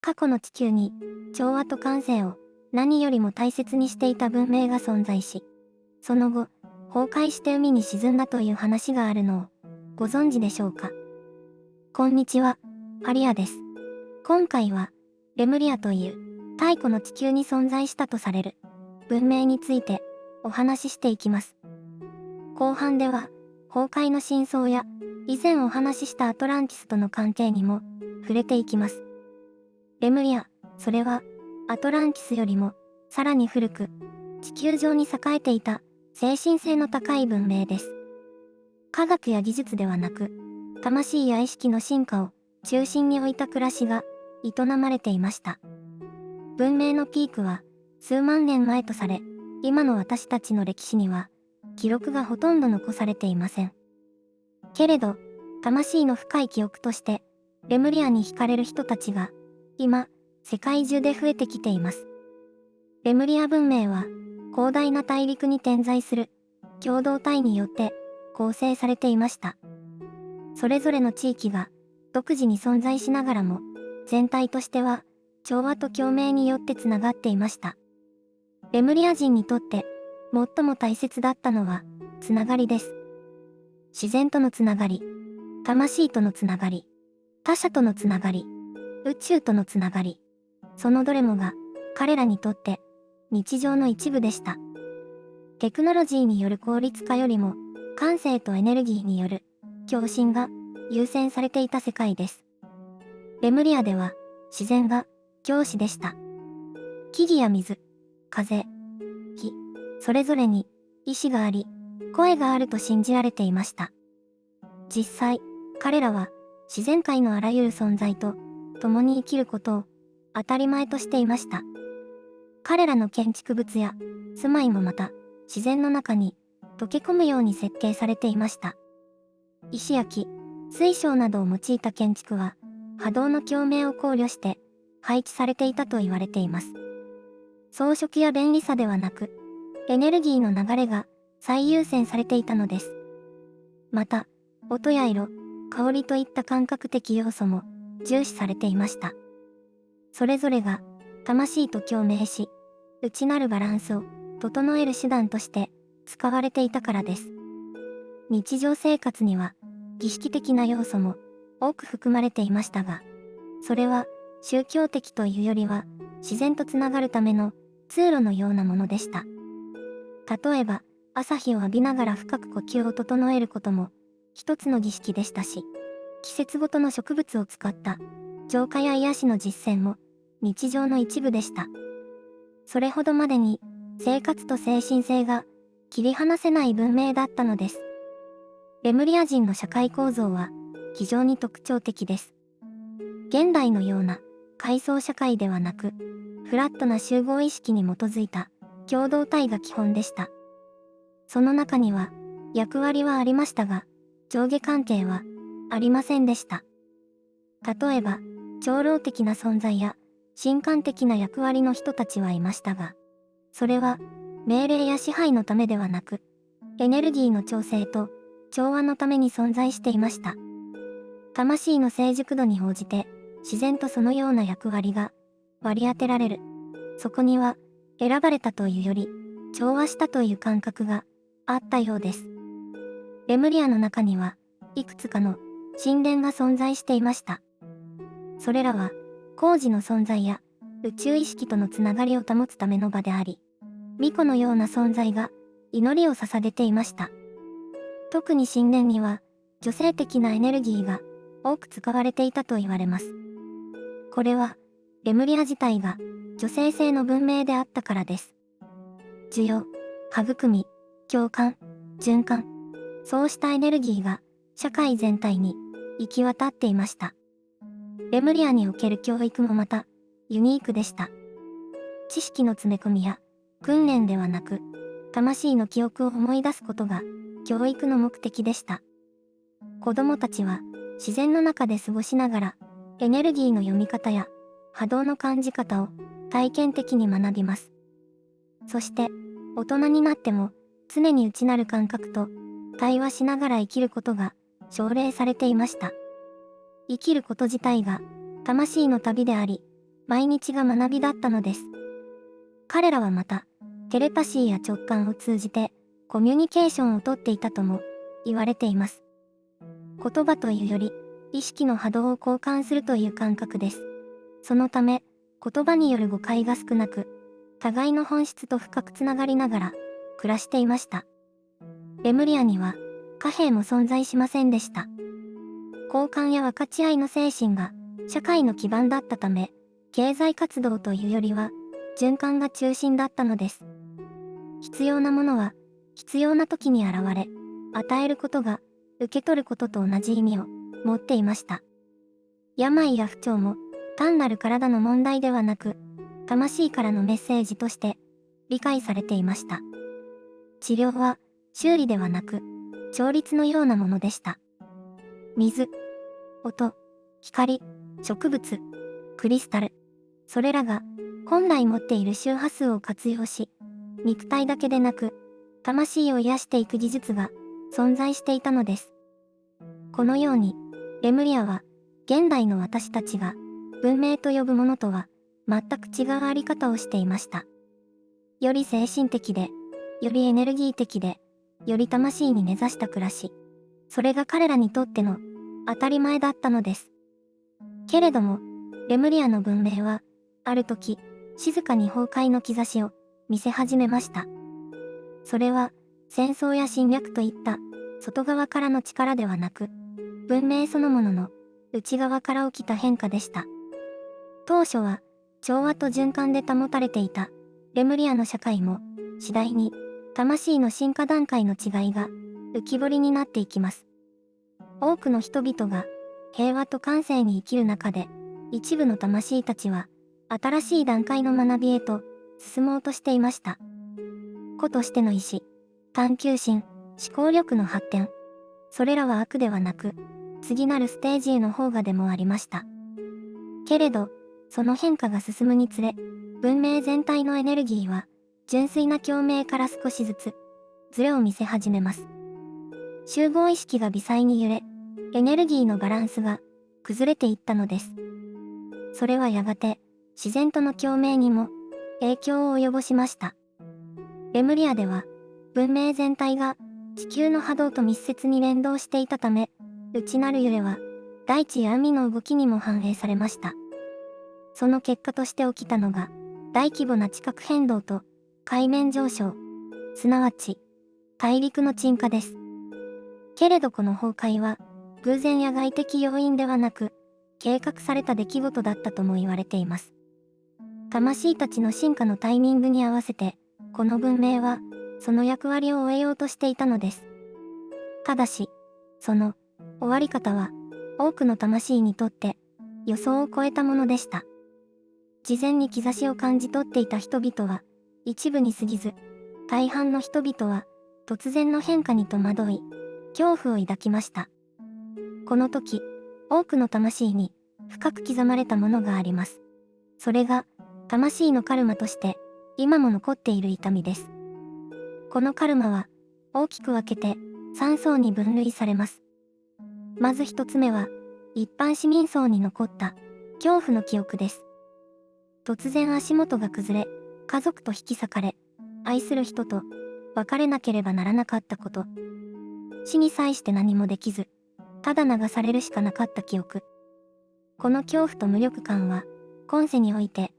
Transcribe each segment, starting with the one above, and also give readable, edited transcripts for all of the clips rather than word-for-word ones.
過去の地球に調和と感性を何よりも大切にしていた文明が存在し、その後、崩壊して海に沈んだという話があるのをご存知でしょうか。こんにちは、アリアです。今回は、レムリアという太古の地球に存在したとされる文明についてお話ししていきます。後半では、崩壊の真相や以前お話ししたアトランティスとの関係にも触れていきます。レムリア、それはアトランティスよりもさらに古く、地球上に栄えていた精神性の高い文明です。科学や技術ではなく、魂や意識の進化を中心に置いた暮らしが営まれていました。文明のピークは数万年前とされ、今の私たちの歴史には記録がほとんど残されていません。けれど、魂の深い記憶として、レムリアに惹かれる人たちが、今、世界中で増えてきています。レムリア文明は、広大な大陸に点在する共同体によって構成されていました。それぞれの地域が独自に存在しながらも、全体としては調和と共鳴によってつながっていました。レムリア人にとって最も大切だったのはつながりです。自然とのつながり、魂とのつながり、他者とのつながり、宇宙とのつながり、そのどれもが彼らにとって日常の一部でした。テクノロジーによる効率化よりも感性とエネルギーによる共振が優先されていた世界です。レムリアでは自然が教師でした。木々や水、風、火、それぞれに意志があり、声があると信じられていました。実際、彼らは自然界のあらゆる存在と共に生きることを当たり前としていました。彼らの建築物や住まいもまた自然の中に溶け込むように設計されていました。石や木、水晶などを用いた建築は波動の共鳴を考慮して配置されていたと言われています。装飾や便利さではなく、エネルギーの流れが最優先されていたのです。また、音や色、香りといった感覚的要素も重視されていました。それぞれが魂と共鳴し、内なるバランスを整える手段として使われていたからです。日常生活には儀式的な要素も多く含まれていましたが、それは宗教的というよりは自然とつながるための通路のようなものでした。例えば、朝日を浴びながら深く呼吸を整えることも一つの儀式でしたし、季節ごとの植物を使った浄化や癒しの実践も日常の一部でした。それほどまでに生活と精神性が切り離せない文明だったのです。レムリア人の社会構造は非常に特徴的です。現代のような階層社会ではなく、フラットな集合意識に基づいた共同体が基本でした。その中には役割はありましたが、上下関係はありませんでした。例えば、長老的な存在や神官的な役割の人たちはいましたが、それは命令や支配のためではなく、エネルギーの調整と調和のために存在していました。魂の成熟度に応じて、自然とそのような役割が割り当てられる。そこには、選ばれたというより、調和したという感覚があったようです。レムリアの中には、いくつかの神殿が存在していました。それらは、工事の存在や宇宙意識とのつながりを保つための場であり、巫女のような存在が祈りを捧げていました。特に神殿には、女性的なエネルギーが多く使われていたと言われます。これは、レムリア自体が女性性の文明であったからです。需要、育み、共感、循環、そうしたエネルギーが社会全体に行き渡っていました。レムリアにおける教育もまたユニークでした。知識の詰め込みや訓練ではなく、魂の記憶を思い出すことが教育の目的でした。子供たちは自然の中で過ごしながらエネルギーの読み方や波動の感じ方を体験的に学びます。そして大人になっても常に内なる感覚と対話しながら生きることが奨励されていました。生きること自体が魂の旅であり、毎日が学びだったのです。彼らはまた、テレパシーや直感を通じて、コミュニケーションをとっていたとも言われています。言葉というより、意識の波動を交換するという感覚です。そのため、言葉による誤解が少なく、互いの本質と深くつながりながら、暮らしていました。レムリアには、貨幣も存在しませんでした。交換や分かち合いの精神が、社会の基盤だったため、経済活動というよりは、循環が中心だったのです。必要なものは、必要な時に現れ、与えることが、受け取ることと同じ意味を持っていました。病や不調も、単なる体の問題ではなく、魂からのメッセージとして理解されていました。治療は修理ではなく、調律のようなものでした。水、音、光、植物、クリスタル、それらが本来持っている周波数を活用し、肉体だけでなく、魂を癒していく技術が存在していたのです。このように、レムリアは、現代の私たちが文明と呼ぶものとは全く違うあり方をしていました。より精神的で、よりエネルギー的で、より魂に根ざした暮らし。それが彼らにとっての当たり前だったのです。けれども、レムリアの文明は、ある時、静かに崩壊の兆しを見せ始めました。それは、戦争や侵略といった外側からの力ではなく、文明そのものの内側から起きた変化でした。当初は調和と循環で保たれていたレムリアの社会も次第に魂の進化段階の違いが浮き彫りになっていきます。多くの人々が平和と感性に生きる中で一部の魂たちは新しい段階の学びへと進もうとしていました。個としての意志、探求心、思考力の発展。それらは悪ではなく次なるステージへの方がでもありました。けれど、その変化が進むにつれ、文明全体のエネルギーは、純粋な共鳴から少しずつ、ズレを見せ始めます。集合意識が微細に揺れ、エネルギーのバランスが崩れていったのです。それはやがて、自然との共鳴にも影響を及ぼしました。レムリアでは、文明全体が地球の波動と密接に連動していたため、内なる揺れは、大地や海の動きにも反映されました。その結果として起きたのが、大規模な地殻変動と海面上昇、すなわち、大陸の沈下です。けれどこの崩壊は、偶然や外的要因ではなく、計画された出来事だったとも言われています。魂たちの進化のタイミングに合わせて、この文明は、その役割を終えようとしていたのです。ただし、その終わり方は、多くの魂にとって予想を超えたものでした。事前に兆しを感じ取っていた人々は一部に過ぎず、大半の人々は突然の変化に戸惑い、恐怖を抱きました。この時、多くの魂に深く刻まれたものがあります。それが魂のカルマとして今も残っている痛みです。このカルマは大きく分けて3層に分類されます。まず一つ目は、一般市民層に残った恐怖の記憶です。突然足元が崩れ、家族と引き裂かれ、愛する人と別れなければならなかったこと。死に際して何もできず、ただ流されるしかなかった記憶。この恐怖と無力感は、今世において、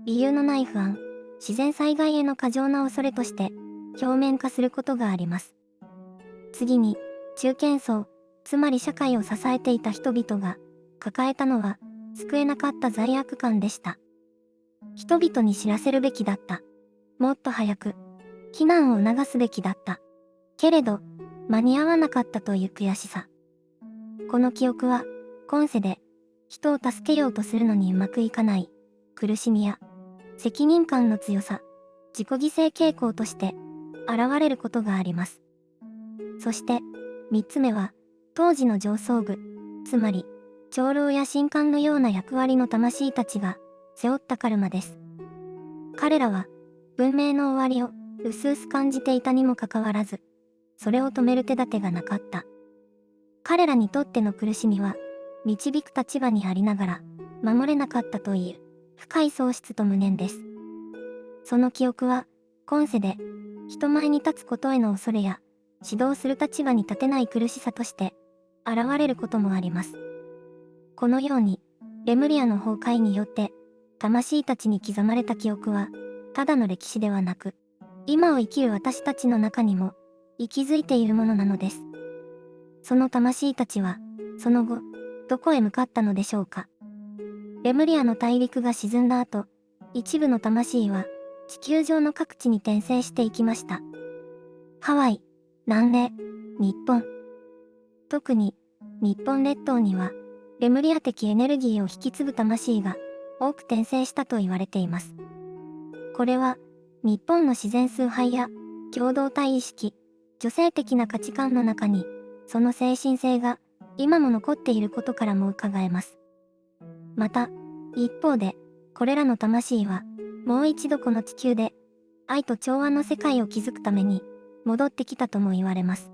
理由のない不安、自然災害への過剰な恐れとして、表面化することがあります。次に、中堅層、つまり社会を支えていた人々が抱えたのは救えなかった罪悪感でした。人々に知らせるべきだった。もっと早く避難を促すべきだった。けれど間に合わなかったという悔しさ。この記憶は今世で人を助けようとするのにうまくいかない苦しみや責任感の強さ、自己犠牲傾向として現れることがあります。そして3つ目は当時の上層部、つまり長老や神官のような役割の魂たちが背負ったカルマです。彼らは文明の終わりを薄々感じていたにもかかわらず、それを止める手立てがなかった。彼らにとっての苦しみは導く立場にありながら守れなかったという深い喪失と無念です。その記憶は、今世で、人前に立つことへの恐れや、指導する立場に立てない苦しさとして、現れることもあります。このように、レムリアの崩壊によって、魂たちに刻まれた記憶は、ただの歴史ではなく、今を生きる私たちの中にも、息づいているものなのです。その魂たちは、その後、どこへ向かったのでしょうか。レムリアの大陸が沈んだ後、一部の魂は、地球上の各地に転生していきました。ハワイ、南米、日本。特に、日本列島には、レムリア的エネルギーを引き継ぐ魂が、多く転生したと言われています。これは、日本の自然崇拝や、共同体意識、女性的な価値観の中に、その精神性が、今も残っていることからも伺えます。また、一方で、これらの魂は、もう一度この地球で、愛と調和の世界を築くために、戻ってきたとも言われます。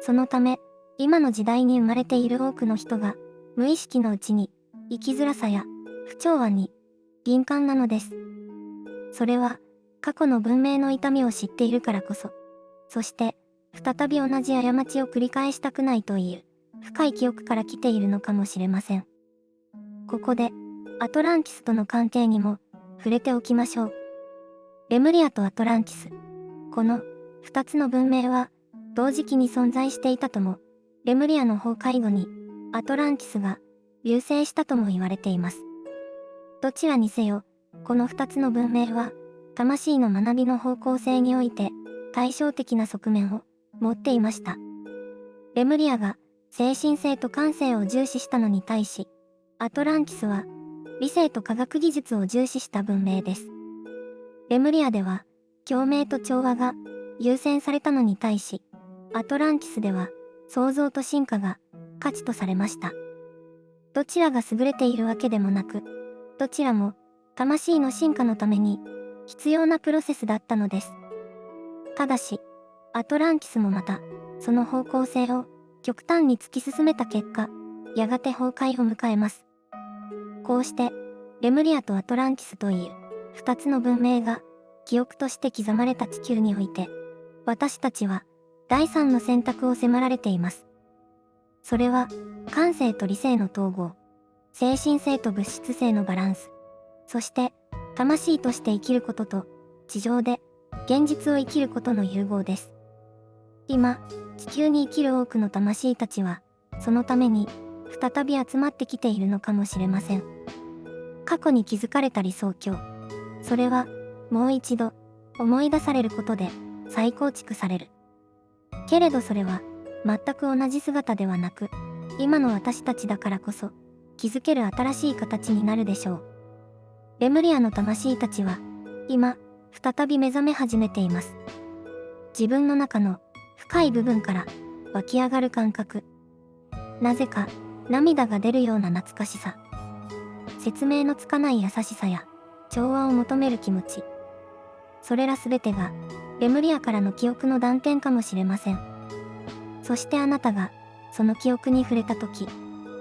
そのため、今の時代に生まれている多くの人が、無意識のうちに、生きづらさや、不調和に、敏感なのです。それは、過去の文明の痛みを知っているからこそ、そして、再び同じ過ちを繰り返したくないという、深い記憶から来ているのかもしれません。ここで、アトランティスとの関係にも、触れておきましょう。レムリアとアトランティス。この、二つの文明は、同時期に存在していたとも、レムリアの崩壊後に、アトランティスが、隆盛したとも言われています。どちらにせよ、この二つの文明は、魂の学びの方向性において、対照的な側面を持っていました。レムリアが、精神性と感性を重視したのに対し、アトランティスは、理性と科学技術を重視した文明です。レムリアでは、共鳴と調和が優先されたのに対し、アトランティスでは、創造と進化が価値とされました。どちらが優れているわけでもなく、どちらも魂の進化のために必要なプロセスだったのです。ただし、アトランティスもまた、その方向性を極端に突き進めた結果、やがて崩壊を迎えます。こうして、レムリアとアトランティスという二つの文明が記憶として刻まれた地球において、私たちは第三の選択を迫られています。それは、感性と理性の統合、精神性と物質性のバランス、そして、魂として生きることと、地上で現実を生きることの融合です。今、地球に生きる多くの魂たちは、そのために、再び集まってきているのかもしれません。過去に築かれた理想郷。それは、もう一度、思い出されることで、再構築される。けれどそれは、全く同じ姿ではなく、今の私たちだからこそ、築ける新しい形になるでしょう。レムリアの魂たちは、今、再び目覚め始めています。自分の中の、深い部分から、湧き上がる感覚。なぜか、涙が出るような懐かしさ。説明のつかない優しさや、調和を求める気持ち。それらすべてが、レムリアからの記憶の断片かもしれません。そしてあなたが、その記憶に触れたとき、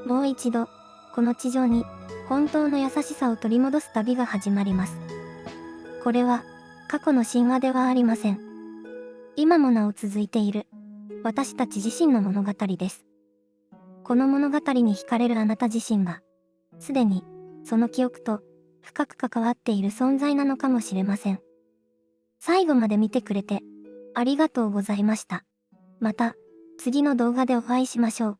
もう一度、この地上に、本当の優しさを取り戻す旅が始まります。これは、過去の神話ではありません。今もなお続いている、私たち自身の物語です。この物語に惹かれるあなた自身が、すでに、その記憶と深く関わっている存在なのかもしれません。最後まで見てくれて、ありがとうございました。また、次の動画でお会いしましょう。